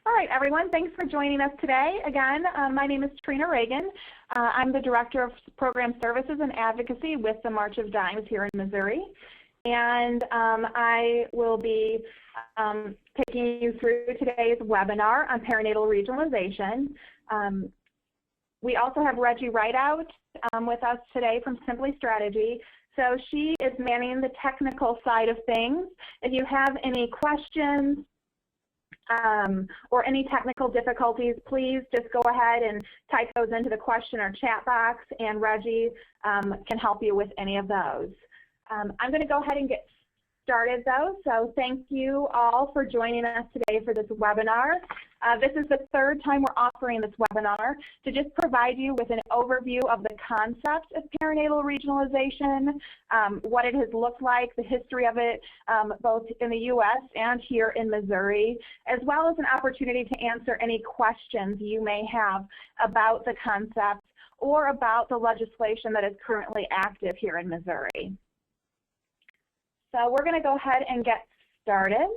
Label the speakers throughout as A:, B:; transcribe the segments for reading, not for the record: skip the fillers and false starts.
A: All right, everyone, thanks for joining us today. Again, my name is Trina Reagan. I'm the Director of Program Services and Advocacy with the March of Dimes here in Missouri. And I will be taking you through today's webinar on perinatal regionalization. We also have Reggie Rideout with us today from Simply Strategy. So she is manning the technical side of things. If you have any questions or any technical difficulties, please just go ahead and type those into the question or chat box, and Reggie can help you with any of those. I'm going to go ahead and get started though, so thank you all for joining us today for this webinar. This is the third time we're offering this webinar to just provide you with an overview of the concept of perinatal regionalization, what it has looked like, the history of it, both in the U.S. and here in Missouri, as well as an opportunity to answer any questions you may have about the concept or about the legislation that is currently active here in Missouri. So we're going to go ahead and get started.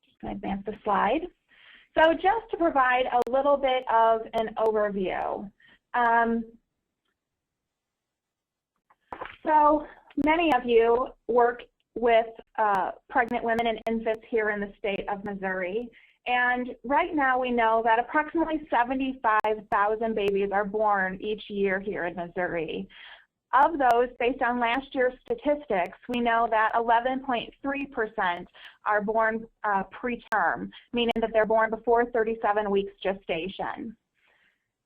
A: Just going to advance the slide. So just to provide a little bit of an overview. So many of you work with pregnant women and infants here in the state of Missouri. And right now we know that approximately 75,000 babies are born each year here in Missouri. Of those, based on last year's statistics, we know that 11.3% are born preterm, meaning that they're born before 37 weeks gestation.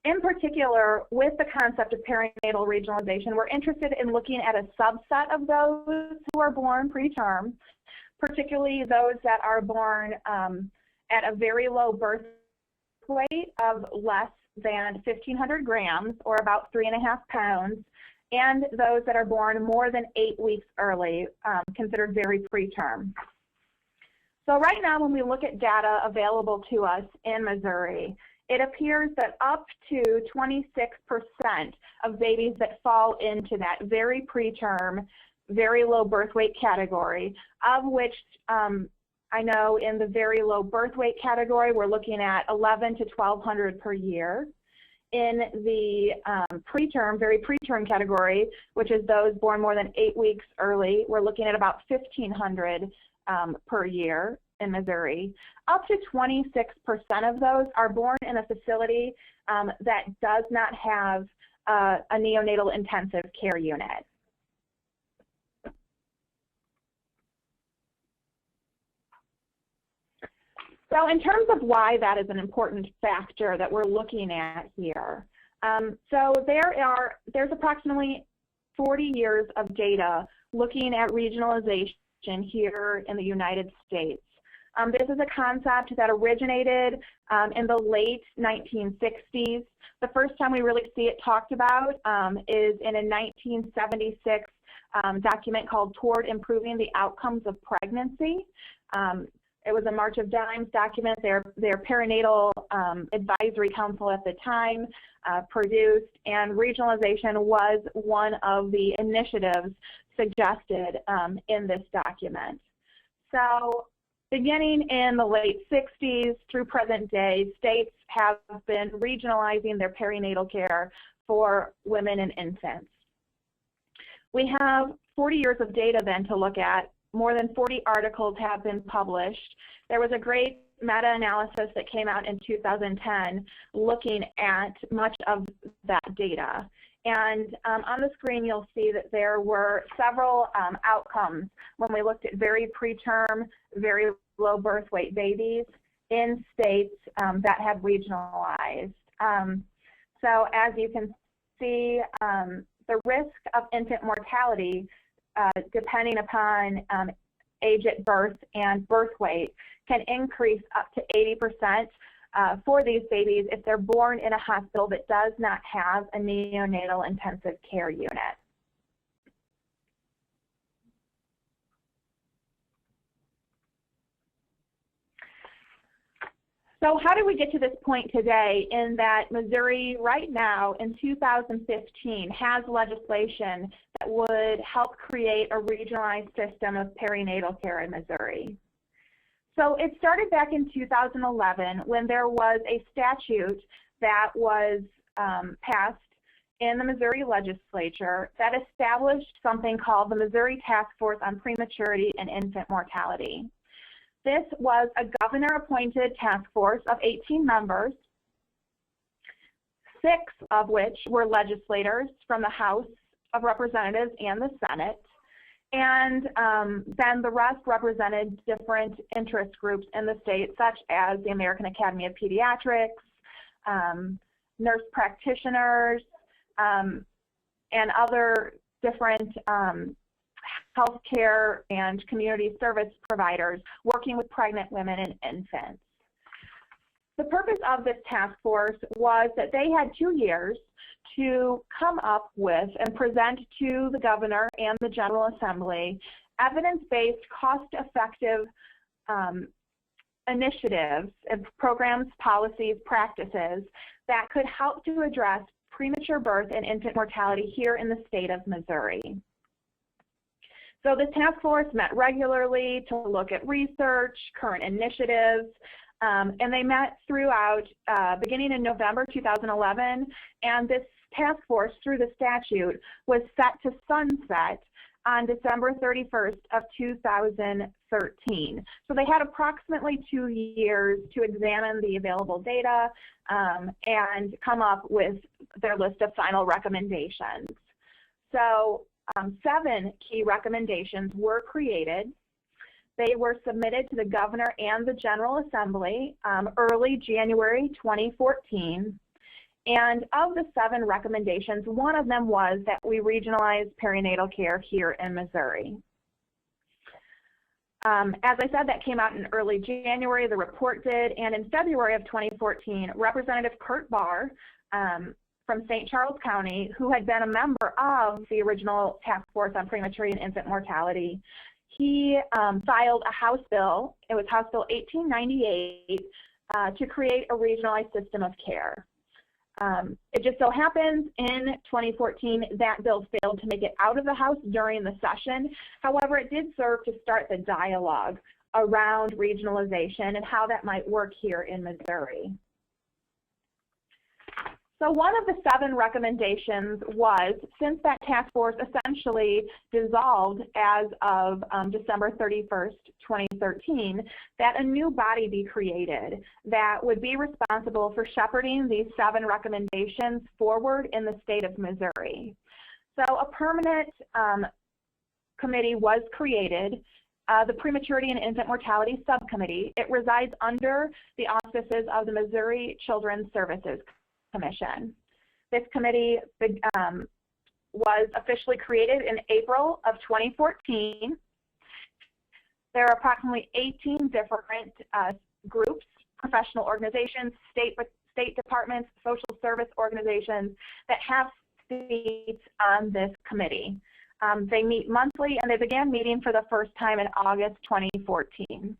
A: In particular, with the concept of perinatal regionalization, we're interested in looking at a subset of those who are born preterm, particularly those that are born at a very low birth weight of less than 1,500 grams, or about 3.5 pounds, and those that are born more than 8 weeks early, considered very preterm. So right now, when we look at data available to us in Missouri, it appears that up to 26% of babies that fall into that very preterm, very low birth weight category, of which I know in the very low birth weight category, we're looking at 1,100 to 1,200 per year. In the preterm, very preterm category, which is those born more than 8 weeks early, we're looking at about 1,500 per year in Missouri. Up to 26% of those are born in a facility that does not have a neonatal intensive care unit. So in terms of why that is an important factor that we're looking at here, so there's approximately 40 years of data looking at regionalization here in the United States. This is a concept that originated in the late 1960s. The first time we really see it talked about is in a 1976 document called Toward Improving the Outcomes of Pregnancy. It was a March of Dimes document. Their perinatal advisory council at the time produced, and regionalization was one of the initiatives suggested in this document. So beginning in the late 60s through present day, states have been regionalizing their perinatal care for women and infants. We have 40 years of data then to look at. More than 40 articles have been published. There was a great meta-analysis that came out in 2010 looking at much of that data. And on the screen, you'll see that there were several outcomes when we looked at very preterm, very low birth weight babies in states that had regionalized. So as you can see, the risk of infant mortality depending upon age at birth and birth weight, can increase up to 80% for these babies if they're born in a hospital that does not have a neonatal intensive care unit. So how did we get to this point today in that Missouri right now in 2015 has legislation that would help create a regionalized system of perinatal care in Missouri? So it started back in 2011 when there was a statute that was passed in the Missouri legislature that established something called the Missouri Task Force on Prematurity and Infant Mortality. This was a governor-appointed task force of 18 members, 6 of which were legislators from the House of Representatives and the Senate, and then the rest represented different interest groups in the state, such as the American Academy of Pediatrics, nurse practitioners, and other different healthcare and community service providers working with pregnant women and infants. The purpose of this task force was that they had 2 years to come up with and present to the governor and the General Assembly evidence-based, cost-effective initiatives, programs, policies, practices that could help to address premature birth and infant mortality here in the state of Missouri. So this task force met regularly to look at research, current initiatives, and they met throughout, beginning in November 2011, and this task force, through the statute, was set to sunset on December 31st of 2013. So they had approximately 2 years to examine the available data and come up with their list of final recommendations. So 7 key recommendations were created. They were submitted to the governor and the General Assembly early January 2014. And of the 7 recommendations, one of them was that we regionalize perinatal care here in Missouri. As I said, that came out in early January, the report did, and in February of 2014, Representative Kurt Barr from St. Charles County, who had been a member of the original Task Force on Prematurity and Infant Mortality, he filed a House bill, it was House Bill 1898, to create a regionalized system of care. It just so happens in 2014 that bill failed to make it out of the House during the session. However, it did serve to start the dialogue around regionalization and how that might work here in Missouri. So one of the 7 recommendations was, since that task force essentially dissolved as of December 31st, 2013, that a new body be created that would be responsible for shepherding these 7 recommendations forward in the state of Missouri. So a permanent committee was created, the Prematurity and Infant Mortality Subcommittee. It resides under the auspices of the Missouri Children's Services Commission. This committee was officially created in April of 2014. There are approximately 18 different groups, professional organizations, state departments, social service organizations that have seats on this committee. They meet monthly, and they began meeting for the first time in August 2014.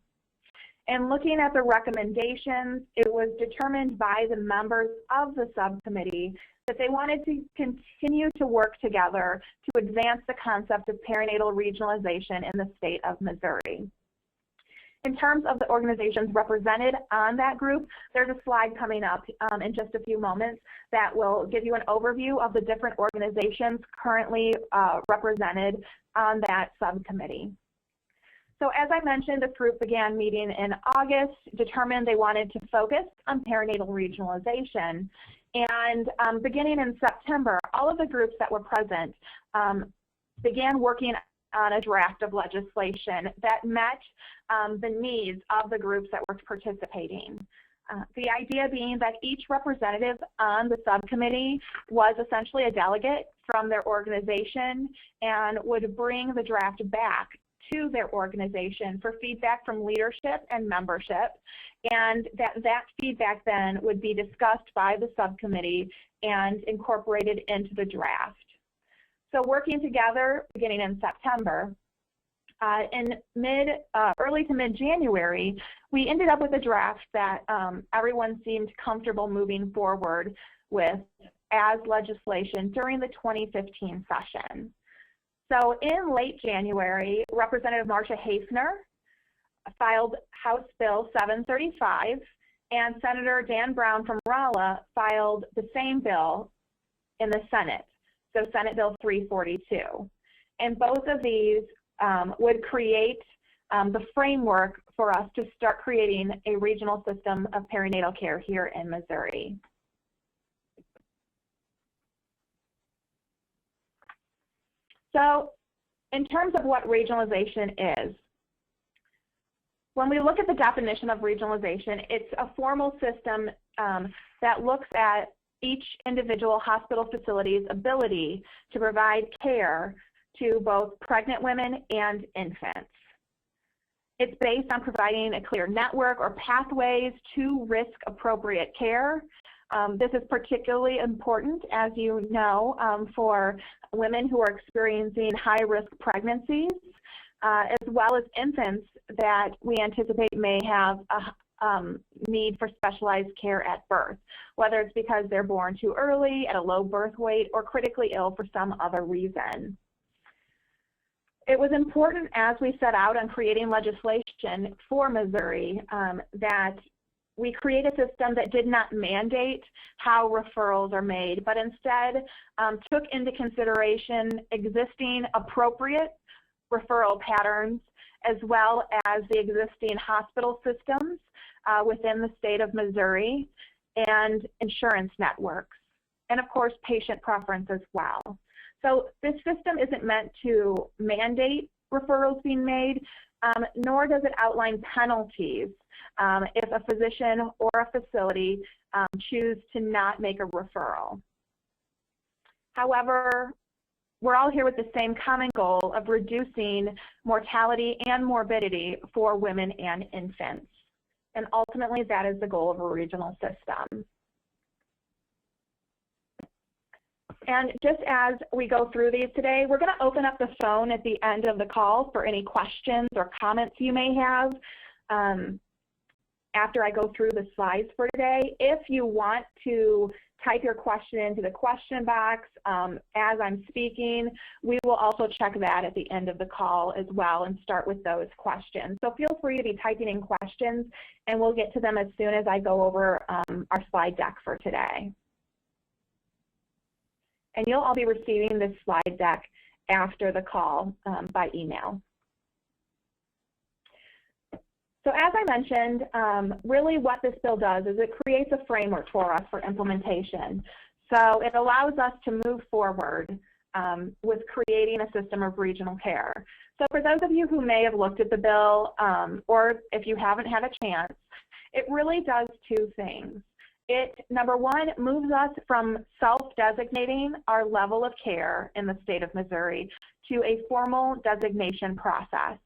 A: And looking at the recommendations, it was determined by the members of the subcommittee that they wanted to continue to work together to advance the concept of perinatal regionalization in the state of Missouri. In terms of the organizations represented on that group, there's a slide coming up in just a few moments that will give you an overview of the different organizations currently represented on that subcommittee. So as I mentioned, this group began meeting in August, determined they wanted to focus on perinatal regionalization. And beginning in September, all of the groups that were present began working on a draft of legislation that met the needs of the groups that were participating. The idea being that each representative on the subcommittee was essentially a delegate from their organization and would bring the draft back to their organization for feedback from leadership and membership, and that feedback then would be discussed by the subcommittee and incorporated into the draft. So working together beginning in September, In early to mid-January, we ended up with a draft that everyone seemed comfortable moving forward with as legislation during the 2015 session. So in late January, Representative Marcia Hafner filed House Bill 735, and Senator Dan Brown from Rolla filed the same bill in the Senate, so Senate Bill 342. And both of these would create the framework for us to start creating a regional system of perinatal care here in Missouri. So in terms of what regionalization is, when we look at the definition of regionalization, it's a formal system that looks at each individual hospital facility's ability to provide care to both pregnant women and infants. It's based on providing a clear network or pathways to risk-appropriate care. This is particularly important, as you know, for women who are experiencing high-risk pregnancies, as well as infants that we anticipate may have a need for specialized care at birth, whether it's because they're born too early, at a low birth weight, or critically ill for some other reason. It was important as we set out on creating legislation for Missouri that we create a system that did not mandate how referrals are made, but instead took into consideration existing appropriate referral patterns, as well as the existing hospital systems within the state of Missouri and insurance networks, and of course patient preference as well. So this system isn't meant to mandate referrals being made, nor does it outline penalties if a physician or a facility choose to not make a referral. However, we're all here with the same common goal of reducing mortality and morbidity for women and infants. And ultimately, that is the goal of a regional system. And just as we go through these today, we're going to open up the phone at the end of the call for any questions or comments you may have after I go through the slides for today. If you want to type your question into the question box as I'm speaking, we will also check that at the end of the call as well and start with those questions. So feel free to be typing in questions, and we'll get to them as soon as I go over our slide deck for today. And you'll all be receiving this slide deck after the call by email. So as I mentioned, really what this bill does is it creates a framework for us for implementation. So it allows us to move forward with creating a system of regional care. So for those of you who may have looked at the bill, or if you haven't had a chance, it really does two things. It, number one, moves us from self-designating our level of care in the state of Missouri to a formal designation process.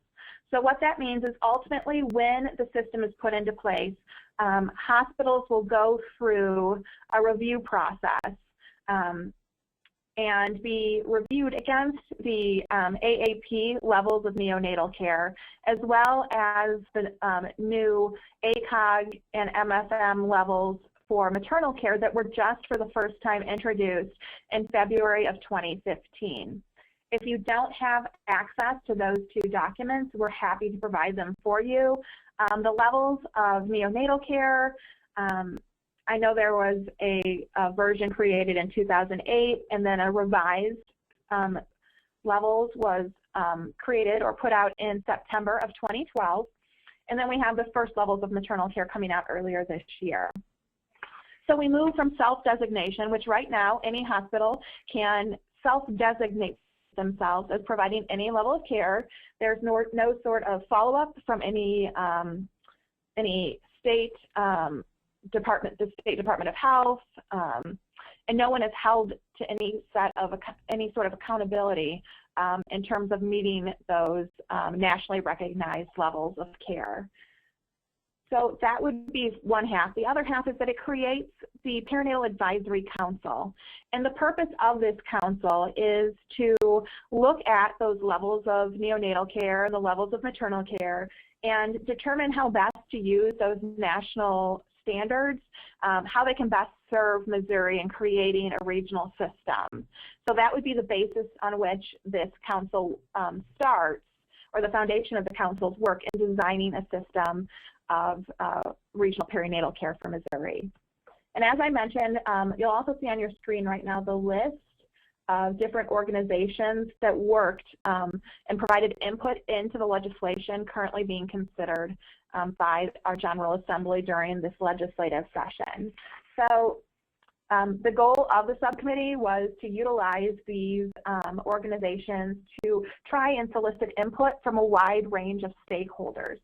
A: So what that means is ultimately when the system is put into place, hospitals will go through a review process and be reviewed against the AAP levels of neonatal care, as well as the new ACOG and MFM levels for maternal care that were just for the first time introduced in February of 2015. If you don't have access to those two documents, we're happy to provide them for you. The levels of neonatal care, I know there was a version created in 2008, and then a revised levels was created or put out in September of 2012. And then we have the first levels of maternal care coming out earlier this year. So we move from self-designation, which right now any hospital can self-designate themselves as providing any level of care. There's no sort of follow-up from any state department, the State Department of Health, and no one is held to any sort of accountability in terms of meeting those nationally recognized levels of care. So that would be one half. The other half is that it creates the Perinatal Advisory Council. And the purpose of this council is to look at those levels of neonatal care, the levels of maternal care, and determine how best to use those national standards, how they can best serve Missouri in creating a regional system. So that would be the basis on which this council starts, or the foundation of the council's work in designing a system of regional perinatal care for Missouri. And as I mentioned, you'll also see on your screen right now the list of different organizations that worked and provided input into the legislation currently being considered by our General Assembly during this legislative session. So the goal of the subcommittee was to utilize these organizations to try and solicit input from a wide range of stakeholders.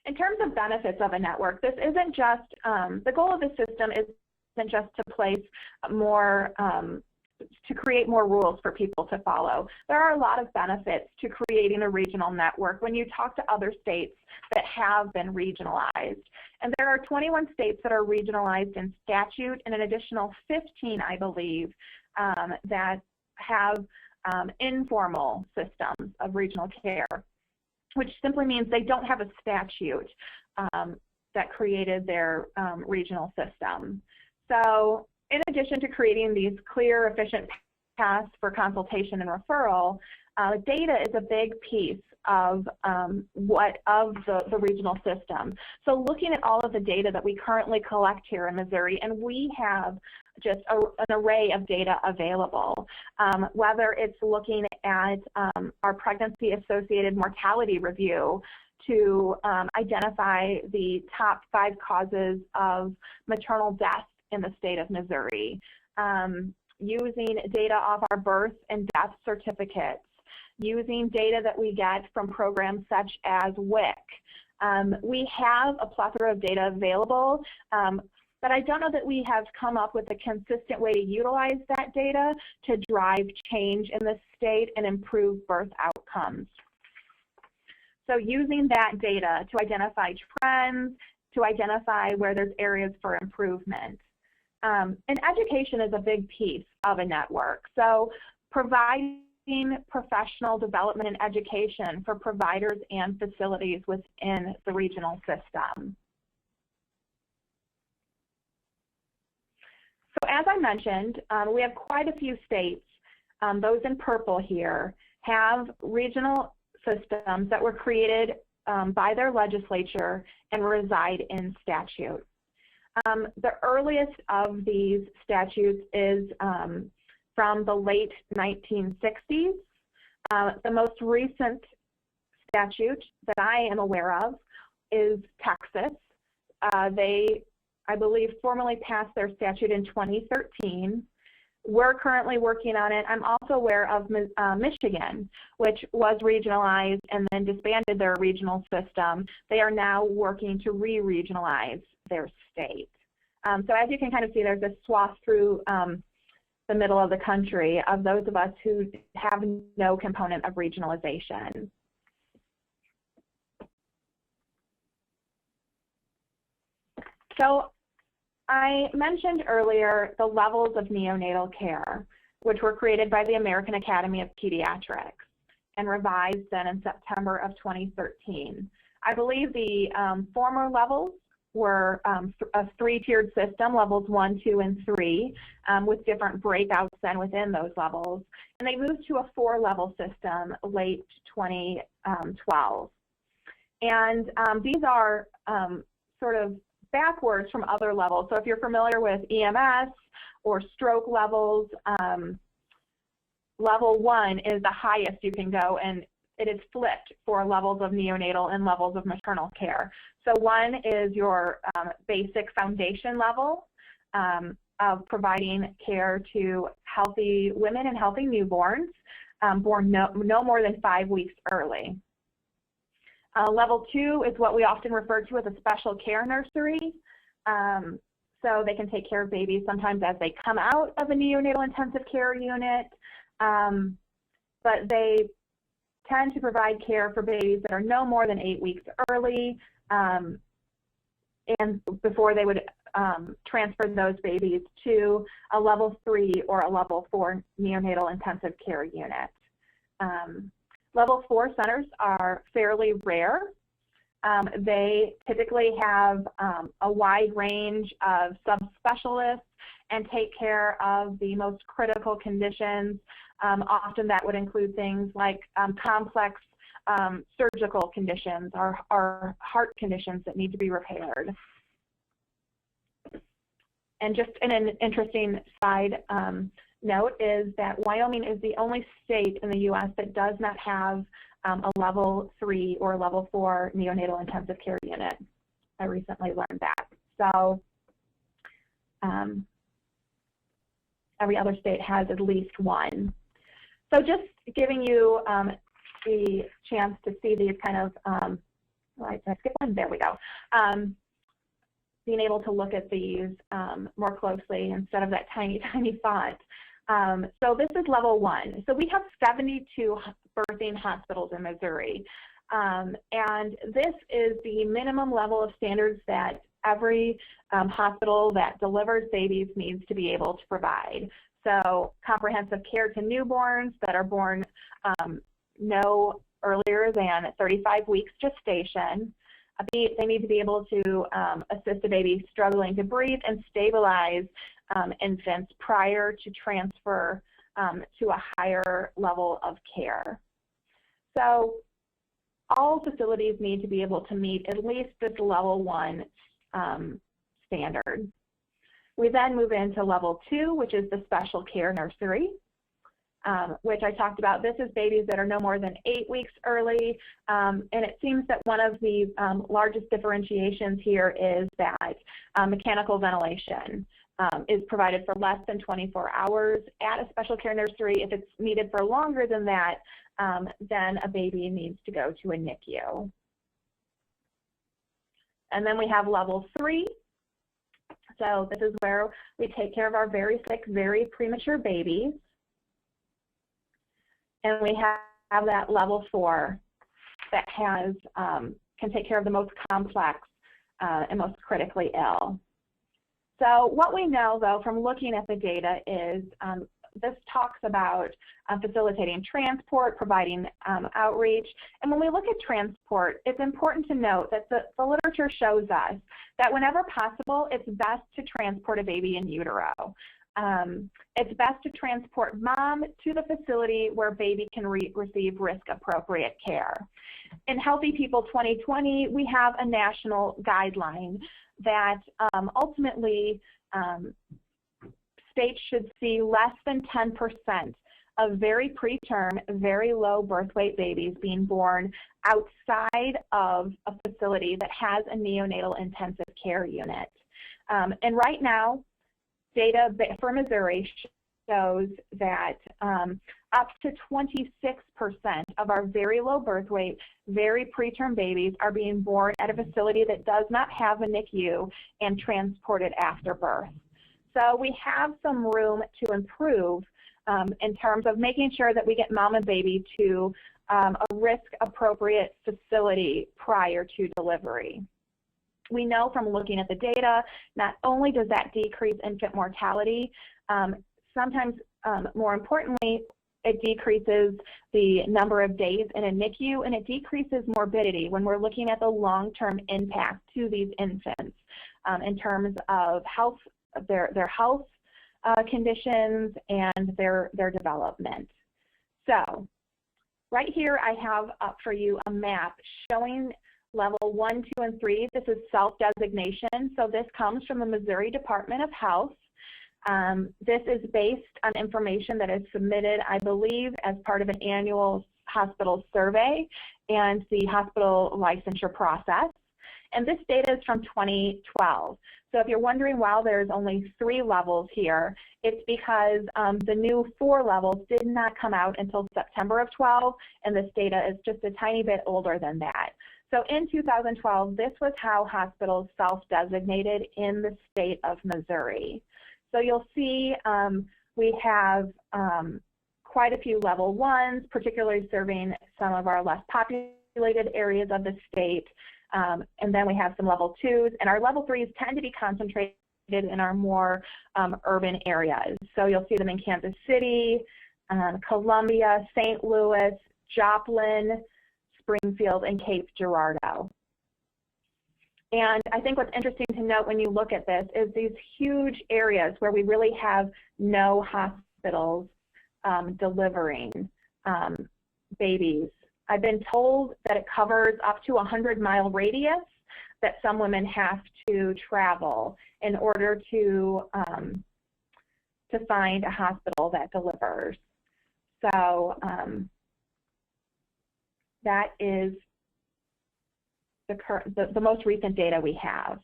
A: In terms of benefits of a network, this isn't just, the goal of the system isn't just to place more, to create more rules for people to follow. There are a lot of benefits to creating a regional network when you talk to other states that have been regionalized. And there are 21 states that are regionalized in statute, and an additional 15, I believe, that have informal systems of regional care, which simply means they don't have a statute that created their regional system. So in addition to creating these clear, efficient paths for consultation and referral, data is a big piece of the regional system. So looking at all of the data that we currently collect here in Missouri, and we have just an array of data available, whether it's looking at our pregnancy-associated mortality review to identify the top 5 causes of maternal death in the state of Missouri, using data off our birth and death certificates, using data that we get from programs such as WIC. We have a plethora of data available, but I don't know that we have come up with a consistent way to utilize that data to drive change in the state and improve birth outcomes. So using that data to identify trends, to identify where there's areas for improvement. And education is a big piece of a network. So providing professional development and education for providers and facilities within the regional system. So as I mentioned, we have quite a few states, those in purple here, have regional systems that were created by their legislature and reside in statute. The earliest of these statutes is from the late 1960s. The most recent statute that I am aware of is Texas. They, I believe, formally passed their statute in 2013. We're currently working on it. I'm also aware of Michigan, which was regionalized and then disbanded their regional system. They are now working to re-regionalize their state. So as you can kind of see, there's a swath through the middle of the country of those of us who have no component of regionalization. So I mentioned earlier the levels of neonatal care, which were created by the American Academy of Pediatrics and revised then in September of 2013. I believe the former levels were a 3-tiered system, levels 1, 2, and 3, with different breakouts then within those levels. And they moved to a 4-level system late 2012. And these are sort of backwards from other levels. So if you're familiar with EMS or stroke levels, level 1 is the highest you can go, and it is flipped for levels of neonatal and levels of maternal care. So 1 is your basic foundation level of providing care to healthy women and healthy newborns born no more than 5 weeks early. Level 2 is what we often refer to as a special care nursery. So they can take care of babies sometimes as they come out of a neonatal intensive care unit, but they tend to provide care for babies that are no more than 8 weeks early, and before they would transfer those babies to a level 3 or a level 4 neonatal intensive care unit. Level 4 centers are fairly rare. They typically have a wide range of subspecialists and take care of the most critical conditions. Often that would include things like complex surgical conditions or heart conditions that need to be repaired. And just an interesting side note is that Wyoming is the only state in the U.S. that does not have a level 3 or level 4 neonatal intensive care unit. I recently learned that. So every other state has at least one. So just giving you the chance to see these kind of, right, did I skip one? There we go. Being able to look at these more closely instead of that tiny, tiny font. So this is level 1. So we have 72 birthing hospitals in Missouri. And this is the minimum level of standards that every hospital that delivers babies needs to be able to provide. So comprehensive care to newborns that are born no earlier than 35 weeks gestation. They need to be able to assist a baby struggling to breathe and stabilize infants prior to transfer to a higher level of care. So all facilities need to be able to meet at least this level 1 standard. We then move into level 2, which is the special care nursery, which I talked about. This is babies that are no more than 8 weeks early, and it seems that one of the largest differentiations here is that mechanical ventilation is provided for less than 24 hours at a special care nursery. If it's needed for longer than that, then a baby needs to go to a NICU. And then we have level 3. So this is where we take care of our very sick, very premature babies. And we have that level 4 that has can take care of the most complex and most critically ill. So what we know, though, from looking at the data is this talks about facilitating transport, providing outreach. And when we look at transport, it's important to note that the literature shows us that whenever possible, it's best to transport a baby in utero. It's best to transport mom to the facility where baby can receive risk-appropriate care. In Healthy People 2020, we have a national guideline that ultimately states should see less than 10% of very preterm, very low birth weight babies being born outside of a facility that has a neonatal intensive care unit. And right now, data for Missouri shows that up to 26% of our very low birth weight, very preterm babies are being born at a facility that does not have a NICU and transported after birth. So we have some room to improve in terms of making sure that we get mom and baby to a risk-appropriate facility prior to delivery. We know from looking at the data, not only does that decrease infant mortality, sometimes more importantly, it decreases the number of days in a NICU, and it decreases morbidity when we're looking at the long-term impact to these infants in terms of health, their health conditions and their development. So right here I have up for you a map showing level 1, 2, and 3. This is self-designation. So this comes from the Missouri Department of Health. This is based on information that is submitted, I believe, as part of an annual hospital survey and the hospital licensure process. And this data is from 2012. So if you're wondering why there's only 3 levels here, it's because the new 4 levels did not come out until September of 12, and this data is just a tiny bit older than that. So in 2012, this was how hospitals self-designated in the state of Missouri. So you'll see we have quite a few level 1s, particularly serving some of our less populated areas of the state. And then we have some level 2s, and our level 3s tend to be concentrated in our more urban areas. So you'll see them in Kansas City, Columbia, St. Louis, Joplin, Springfield, and Cape Girardeau. And I think what's interesting to note when you look at this is these huge areas where we really have no hospitals delivering babies. I've been told that it covers up to a 100-mile radius that some women have to travel in order to find a hospital that delivers. So that is the most recent data we have.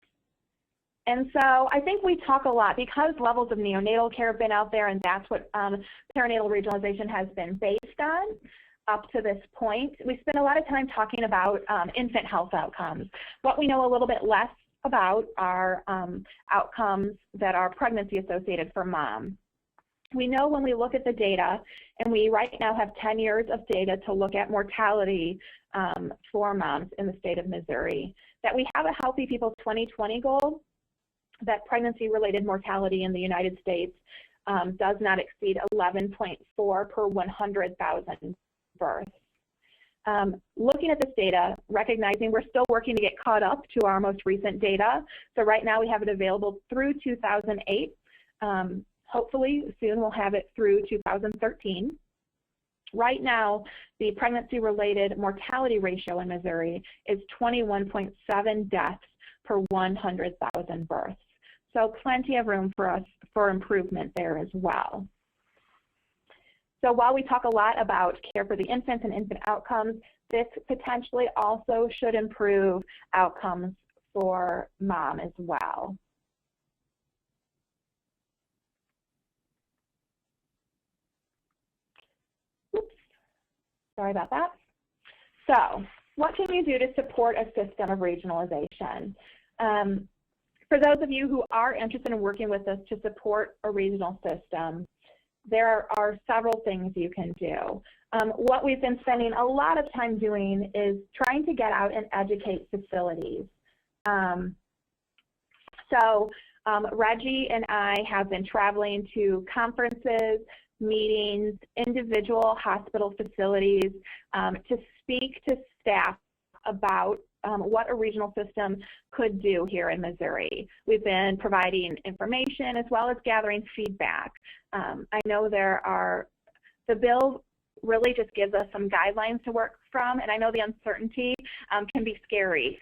A: And so I think we talk a lot because levels of neonatal care have been out there, and that's what perinatal regionalization has been based on up to this point. We spend a lot of time talking about infant health outcomes. What we know a little bit less about are outcomes that are pregnancy associated for mom. We know when we look at the data, and we right now have 10 years of data to look at mortality for moms in the state of Missouri, that we have a Healthy People 2020 goal that pregnancy-related mortality in the United States does not exceed 11.4 per 100,000 births. Looking at this data, recognizing we're still working to get caught up to our most recent data. So right now we have it available through 2008. Hopefully soon we'll have it through 2013. Right now, the pregnancy-related mortality ratio in Missouri is 21.7 deaths per 100,000 births. So plenty of room for us for improvement there as well. So while we talk a lot about care for the infants and infant outcomes, this potentially also should improve outcomes for mom as well. Oops, sorry about that. So what can you do to support a system of regionalization? For those of you who are interested in working with us to support a regional system, there are several things you can do. What we've been spending a lot of time doing is trying to get out and educate facilities. Reggie and I have been traveling to conferences, meetings, individual hospital facilities to speak to staff about what a regional system could do here in Missouri. We've been providing information as well as gathering feedback. I know the bill really just gives us some guidelines to work from, and I know the uncertainty can be scary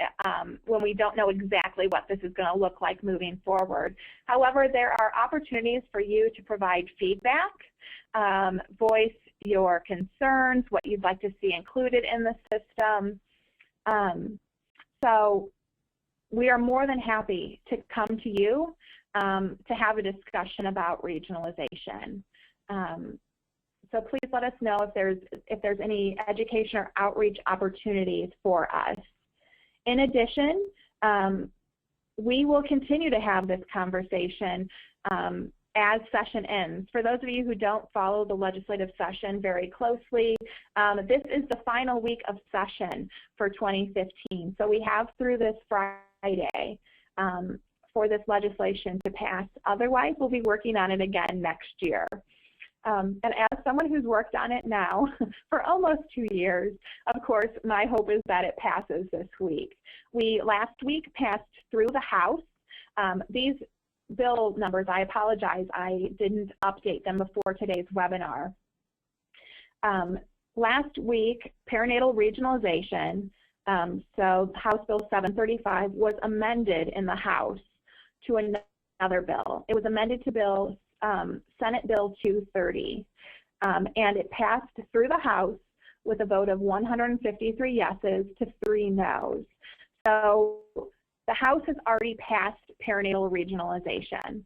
A: when we don't know exactly what this is going to look like moving forward. However, there are opportunities for you to provide feedback, voice your concerns, what you'd like to see included in the system. So we are more than happy to come to you to have a discussion about regionalization. So please let us know if there's any education or outreach opportunities for us. In addition, we will continue to have this conversation as session ends. For those of you who don't follow the legislative session very closely, this is the final week of session for 2015. So we have through this Friday for this legislation to pass. Otherwise, we'll be working on it again next year. And as someone who's worked on it now for almost 2 years, of course, my hope is that it passes this week. We last week passed through the House. These bill numbers, I apologize, I didn't update them before today's webinar. Last week, perinatal regionalization, so House Bill 735 was amended in the House to another bill. It was amended to Senate Bill 230, and it passed through the House with a vote of 153 yeses to 3 noes. So the House has already passed perinatal regionalization.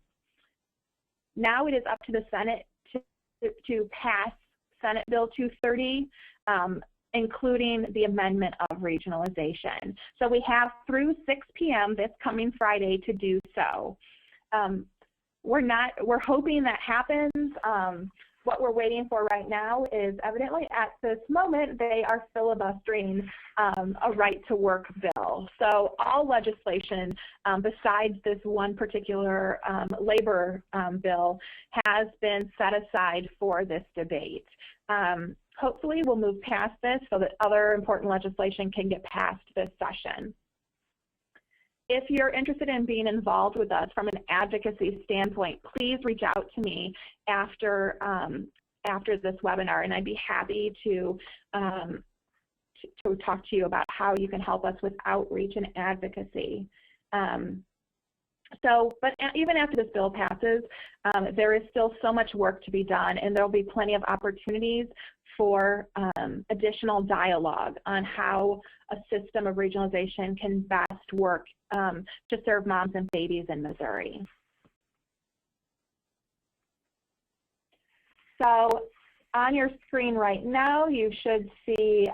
A: Now it is up to the Senate to pass Senate Bill 230, including the amendment of regionalization. So we have through 6 p.m. this coming Friday to do so. We're hoping that happens. what we're waiting for right now is evidently at this moment they are filibustering a right-to-work bill. So all legislation besides this one particular labor bill has been set aside for this debate. Hopefully we'll move past this so that other important legislation can get passed this session. If you're interested in being involved with us from an advocacy standpoint, please reach out to me after this webinar, and I'd be happy to talk to you about how you can help us with outreach and advocacy. But even after this bill passes, there is still so much work to be done, and there'll be plenty of opportunities for additional dialogue on how a system of regionalization can best work to serve moms and babies in Missouri. So on your screen right now, you should see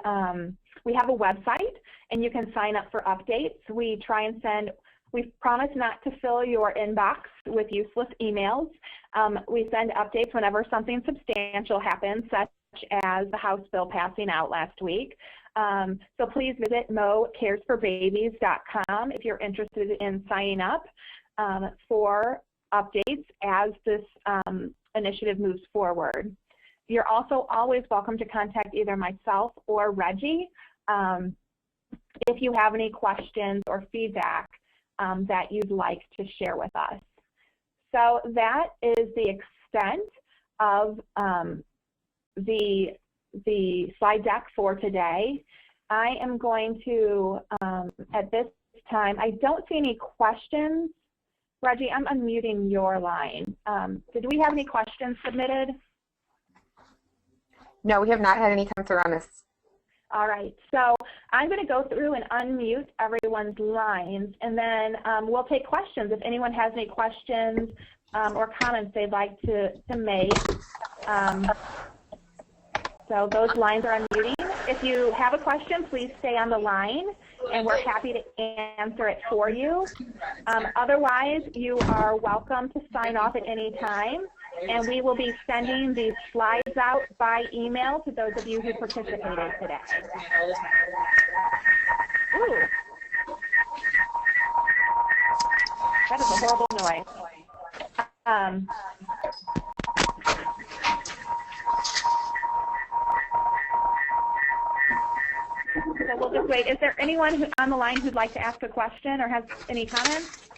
A: we have a website, and you can sign up for updates. We try and send, we've promised not to fill your inbox with useless emails. We send updates whenever something substantial happens, such as the House bill passing out last week. So please visit mocaresforbabies.com if you're interested in signing up for updates as this initiative moves forward. You're also always welcome to contact either myself or Reggie if you have any questions or feedback that you'd like to share with us. So that is the extent of the slide deck for today. I am going to, at this time, I don't see any questions. Reggie, I'm unmuting your line. Did we have any questions submitted?
B: No, we have not had any come through on this.
A: All right, so I'm going to go through and unmute everyone's lines, and then we'll take questions if anyone has any questions or comments they'd like to make. So those lines are unmuting. If you have a question, please stay on the line, and we're happy to answer it for you. Otherwise, you are welcome to sign off at any time, and we will be sending these slides out by email to those of you who participated today. Ooh. That is a horrible noise. So we'll just wait. Is there anyone on the line who'd like to ask a question or has any comments?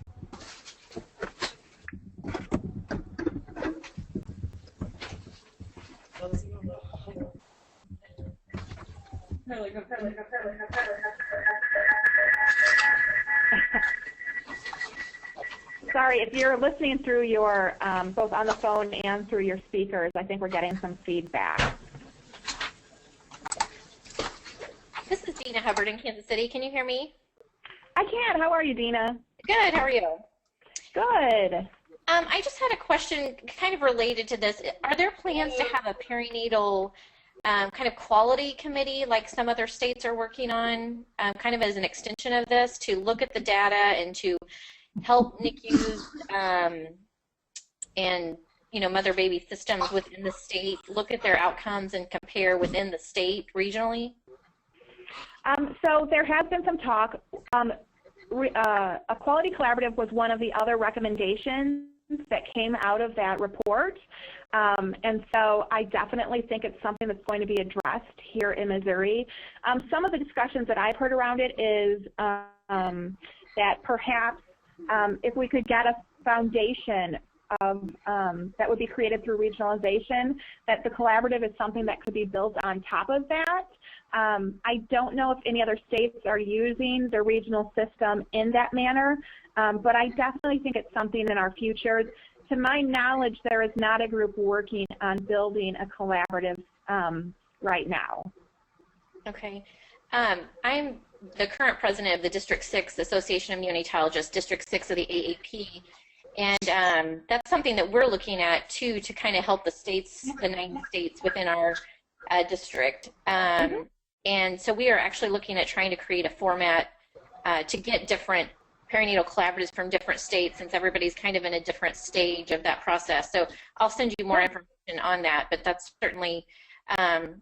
A: Sorry, if you're listening through your, both on the phone and through your speakers, I think we're getting some feedback.
C: This is Dina Hubbard in Kansas City. Can you hear me?
A: I can. How are you, Dina?
C: Good. How are you?
A: Good.
C: I just had a question kind of related to this. Are there plans to have a perinatal kind of quality committee like some other states are working on, kind of as an extension of this, to look at the data and to help NICUs and mother-baby systems within the state look at their outcomes and compare within the state regionally?
A: So there has been some talk. A quality collaborative was one of the other recommendations that came out of that report. And so I definitely think it's something that's going to be addressed here in Missouri. Some of the discussions that I've heard around it is that perhaps if we could get a foundation of that would be created through regionalization, that the collaborative is something that could be built on top of that. I don't know if any other states are using their regional system in that manner, but I definitely think it's something in our future. To my knowledge, there is not a group working on building a collaborative right now.
C: Okay. I'm the current president of the District 6 Association of Neonatologists, District 6 of the AAP, and that's something that we're looking at too, to kind of help the states, the 9 states within our district. And so we are actually looking at trying to create a format to get different perinatal collaboratives from different states, since everybody's kind of in a different stage of that process. So I'll send you more information on that, but that's certainly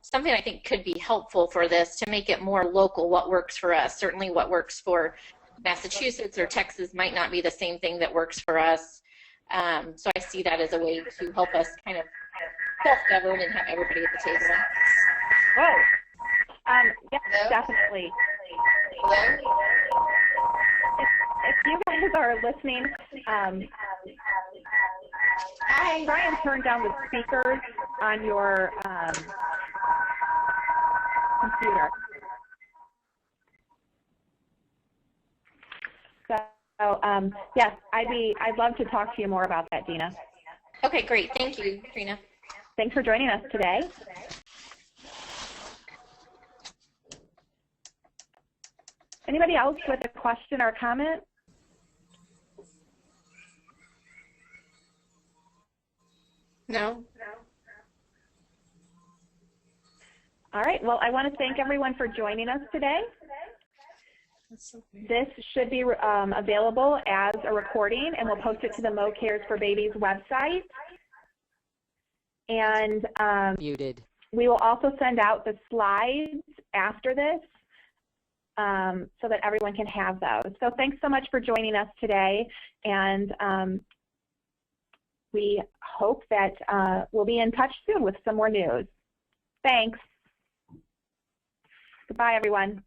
C: something I think could be helpful for this, to make it more local, what works for us. Certainly what works for Massachusetts or Texas might not be the same thing that works for us. So I see that as a way to help us kind of self-govern and have everybody at the table.
A: Whoa. Yes, definitely.
C: Hello?
A: If you guys are listening, try and turn down the speakers on your computer. So yes, I'd love to talk to you more about that, Dina.
C: Okay, great. Thank you, Trina.
A: Thanks for joining us today. Anybody else with a question or comment?
C: No.
A: All right. Well, I want to thank everyone for joining us today. This should be available as a recording, and we'll post it to the Mo Cares for Babies website. And
D: Muted.
A: we will also send out the slides after this so that everyone can have those. So thanks so much for joining us today, and we hope that we'll be in touch soon with some more news. Thanks. Goodbye, everyone.